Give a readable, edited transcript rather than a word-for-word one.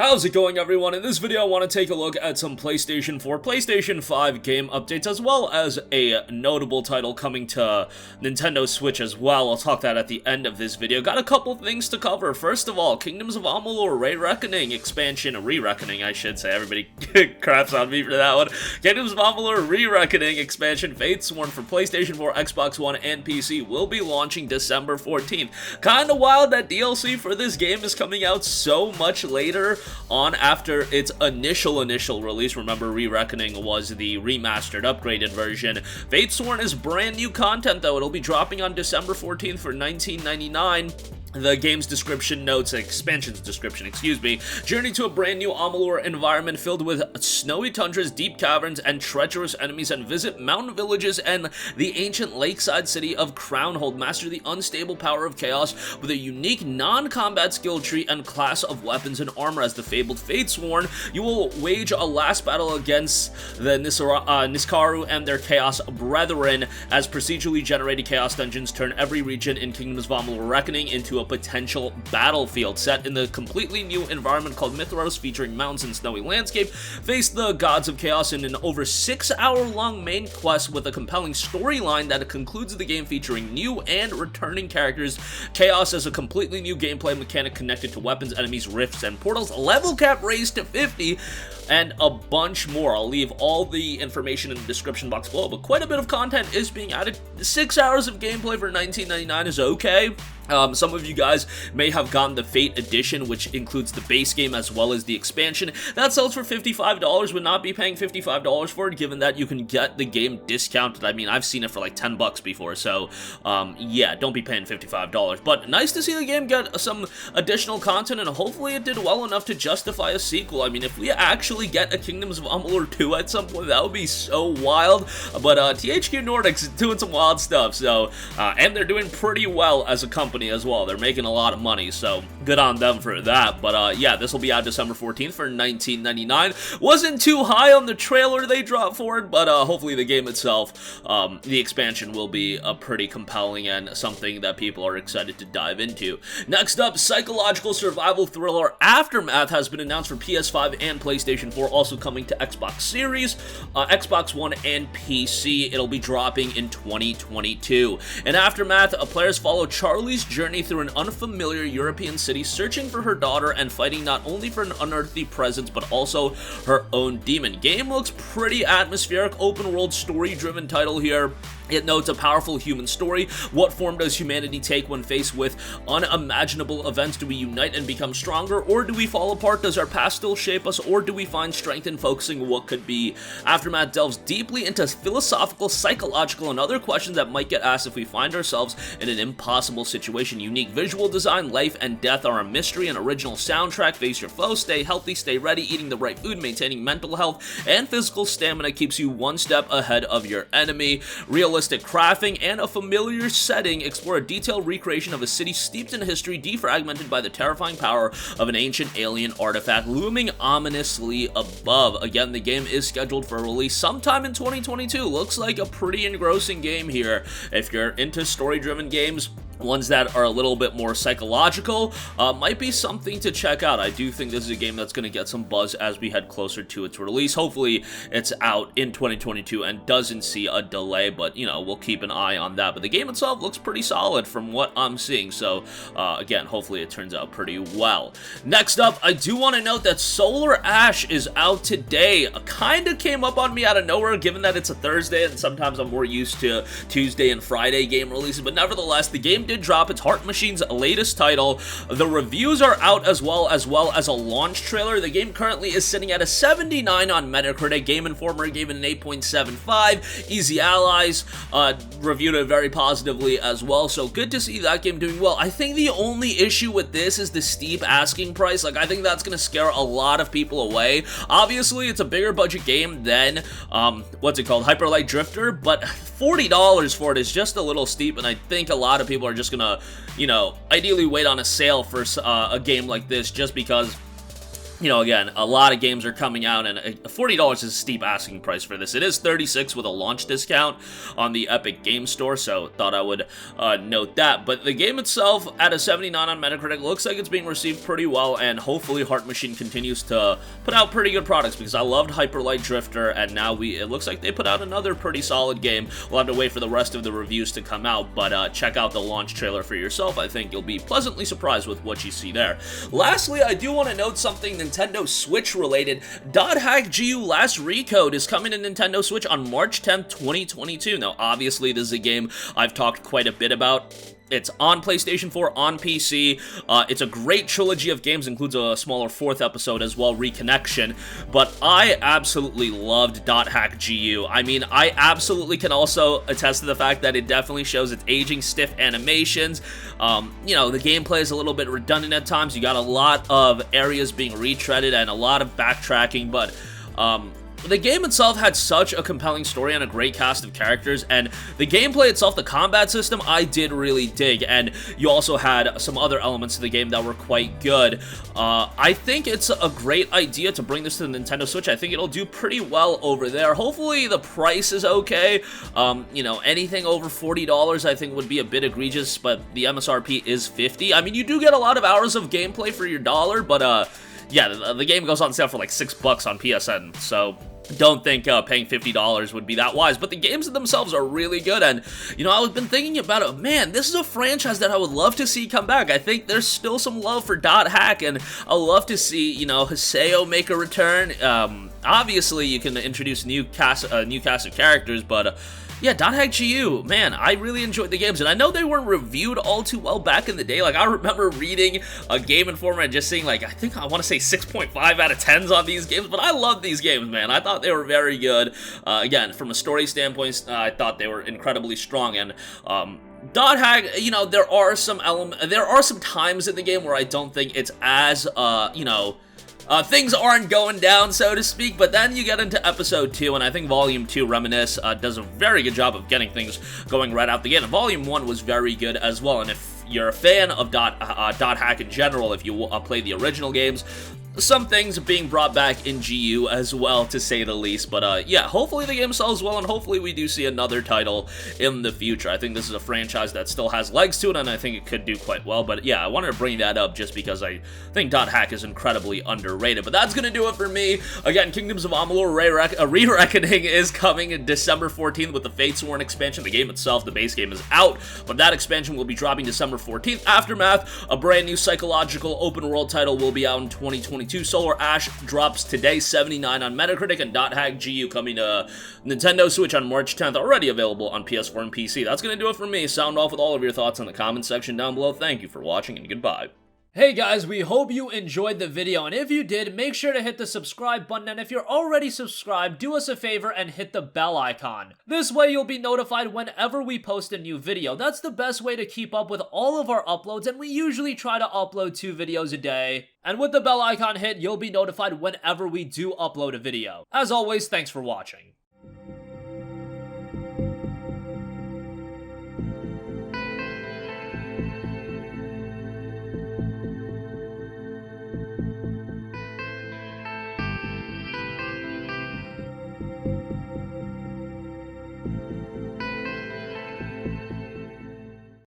How's it going, everyone? In this video I want to take a look at some PlayStation 4, PlayStation 5 game updates, as well as a notable title coming to Nintendo Switch as well. I'll talk that at the end of this video. Got a couple things to cover. First of all, Kingdoms of Amalur Re-Reckoning expansion, Re-Reckoning I should say, everybody craps on me for that one. Kingdoms of Amalur Re-Reckoning expansion, Fatesworn for PlayStation 4, Xbox One, and PC will be launching December 14th. Kinda wild that DLC for this game is coming out so much later on after its initial release. Remember, Re-Reckoning was the remastered, upgraded version. Fatesworn is brand new content, though. It'll be dropping on December 14th for $19.99. The game's description notes, expansion's description, excuse me, journey to a brand new Amalur environment filled with snowy tundras, deep caverns, and treacherous enemies, and visit mountain villages and the ancient lakeside city of Crownhold. Master the unstable power of chaos with a unique non-combat skill tree and class of weapons and armor. As the fabled Fatesworn, you will wage a last battle against the Niskaru and their chaos brethren, as procedurally generated chaos dungeons turn every region in Kingdoms of Amalur Reckoning into a potential battlefield. Set in the completely new environment called Mithros, featuring mountains and snowy landscape, face the gods of chaos in an over 6-hour-long main quest with a compelling storyline that concludes the game, featuring new and returning characters, chaos as a completely new gameplay mechanic connected to weapons, enemies, rifts, and portals, level cap raised to 50, and a bunch more. I'll leave all the information in the description box below, but quite a bit of content is being added. 6 hours of gameplay for $19.99 is okay. Some of you guys may have gotten the Fate Edition, which includes the base game as well as the expansion. That sells for $55. Would not be paying $55 for it, given that you can get the game discounted. I mean, I've seen it for like 10 bucks before, so yeah, don't be paying $55. But nice to see the game get some additional content, and hopefully it did well enough to justify a sequel. I mean, if we actually get a Kingdoms of Amalur 2 at some point, that would be so wild. But THQ Nordic's doing some wild stuff, so and they're doing pretty well as a company as well. They're making a lot of money, so good on them for that. But yeah, this will be out December 14th for $19.99. Wasn't too high on the trailer they dropped for it, but hopefully the game itself, the expansion, will be pretty compelling and something that people are excited to dive into. Next up, psychological survival thriller Aftermath has been announced for PS5 and PlayStation 4, also coming to Xbox Series, Xbox One, and PC. It'll be dropping in 2022. In Aftermath, players follow Charlie's journey through an unfamiliar European city, searching for her daughter and fighting not only for an unearthly presence but also her own demon. Game looks pretty atmospheric, open world story driven title here. It notes a powerful human story. What form does humanity take when faced with unimaginable events? Do we unite and become stronger, or do we fall apart? Does our past still shape us, or do we find strength in focusing what could be? Aftermath delves deeply into philosophical, psychological, and other questions that might get asked if we find ourselves in an impossible situation. Unique visual design, life and death are a mystery, an original soundtrack. Face your foes, stay healthy, stay ready, eating the right food, maintaining mental health and physical stamina keeps you one step ahead of your enemy. Realistic crafting and a familiar setting explore a detailed recreation of a city steeped in history, defragmented by the terrifying power of an ancient alien artifact looming ominously above. Again, the game is scheduled for release sometime in 2022. Looks like a pretty engrossing game here. If you're into story-driven games, ones that are a little bit more psychological, might be something to check out. I do think this is a game that's going to get some buzz as we head closer to its release. Hopefully it's out in 2022 and doesn't see a delay, but you know, we'll keep an eye on that. But the game itself looks pretty solid from what I'm seeing, so again, hopefully it turns out pretty well. Next up, I do want to note that Solar Ash is out today. Kind of came up on me out of nowhere, given that it's a Thursday and sometimes I'm more used to Tuesday and Friday game releases, but nevertheless, the game did drop. It's Heart Machine's latest title. The reviews are out as well as a launch trailer. The game currently is sitting at a 79 on Metacritic. Game Informer gave it an 8.75. Easy Allies reviewed it very positively as well, so good to see that game doing well. I think the only issue with this is the steep asking price. Like, I think that's going to scare a lot of people away. Obviously, it's a bigger budget game than, what's it called, Hyper Light Drifter, but $40 for it is just a little steep, and I think a lot of people are just gonna, you know, ideally wait on a sale for a game like this, just because you know, again, a lot of games are coming out, and $40 is a steep asking price for this. It is $36 with a launch discount on the Epic Game Store, so thought I would note that. But the game itself, at a 79 on Metacritic, looks like it's being received pretty well, and hopefully Heart Machine continues to put out pretty good products, because I loved Hyper Light Drifter, and now it looks like they put out another pretty solid game. We'll have to wait for the rest of the reviews to come out, but check out the launch trailer for yourself. I think you'll be pleasantly surprised with what you see there. Lastly, I do want to note something Nintendo Switch related. .hack GU Last Recode is coming to Nintendo Switch on March 10th, 2022. Now, obviously, this is a game I've talked quite a bit about. It's on PlayStation 4, on PC. It's a great trilogy of games, includes a smaller fourth episode as well, Reconnection. But I absolutely loved .hack GU. I mean, I absolutely can also attest to the fact that it definitely shows its aging stiff animations. You know, the gameplay is a little bit redundant at times. You got a lot of areas being retreaded and a lot of backtracking, but the game itself had such a compelling story and a great cast of characters, and the gameplay itself, the combat system, I did really dig, and you also had some other elements to the game that were quite good. I think it's a great idea to bring this to the Nintendo Switch. I think it'll do pretty well over there. Hopefully the price is okay. You know, anything over $40 I think would be a bit egregious, but the MSRP is $50. I mean, you do get a lot of hours of gameplay for your dollar, but yeah, the game goes on sale for like $6 on PSN, so don't think paying $50 would be that wise, but the games themselves are really good, and, you know, I've been thinking about it. Man, this is a franchise that I would love to see come back. I think there's still some love for .hack, and I'd love to see, you know, Haseo make a return. Obviously, you can introduce new cast of characters, but yeah, .hack GU, man, I really enjoyed the games, and I know they weren't reviewed all too well back in the day. Like, I remember reading a Game Informer and just seeing, like, I want to say 6.5 out of 10s on these games, but I love these games, man. I thought they were very good. Again, from a story standpoint, I thought they were incredibly strong, and .hack, you know, there are some times in the game where I don't think it's as, you know, things aren't going down, so to speak, but then you get into Episode 2, and I think Volume 2, Reminisce, does a very good job of getting things going right out the gate, and Volume 1 was very good as well, and if you're a fan of .hack in general, if you play the original games, some things being brought back in GU as well, to say the least, but yeah, hopefully the game sells well, and hopefully we do see another title in the future. I think this is a franchise that still has legs to it, and I think it could do quite well, but yeah, I wanted to bring that up just because I think .hack is incredibly underrated. But that's gonna do it for me. Again, Kingdoms of Amalur Re-Reckoning is coming in December 14th with the Fatesworn expansion. The game itself, the base game, is out, but that expansion will be dropping December 14th. Aftermath, a brand new psychological open world title, will be out in 2022. Solar Ash drops today, 79 on Metacritic, and .hack GU coming to Nintendo Switch on March 10th, already available on PS4 and PC. That's going to do it for me. Sound off with all of your thoughts in the comment section down below. Thank you for watching, and goodbye. Hey guys, we hope you enjoyed the video, and if you did, make sure to hit the subscribe button, and if you're already subscribed, do us a favor and hit the bell icon. This way you'll be notified whenever we post a new video. That's the best way to keep up with all of our uploads, and we usually try to upload 2 videos a day. And with the bell icon hit, you'll be notified whenever we do upload a video. As always, thanks for watching.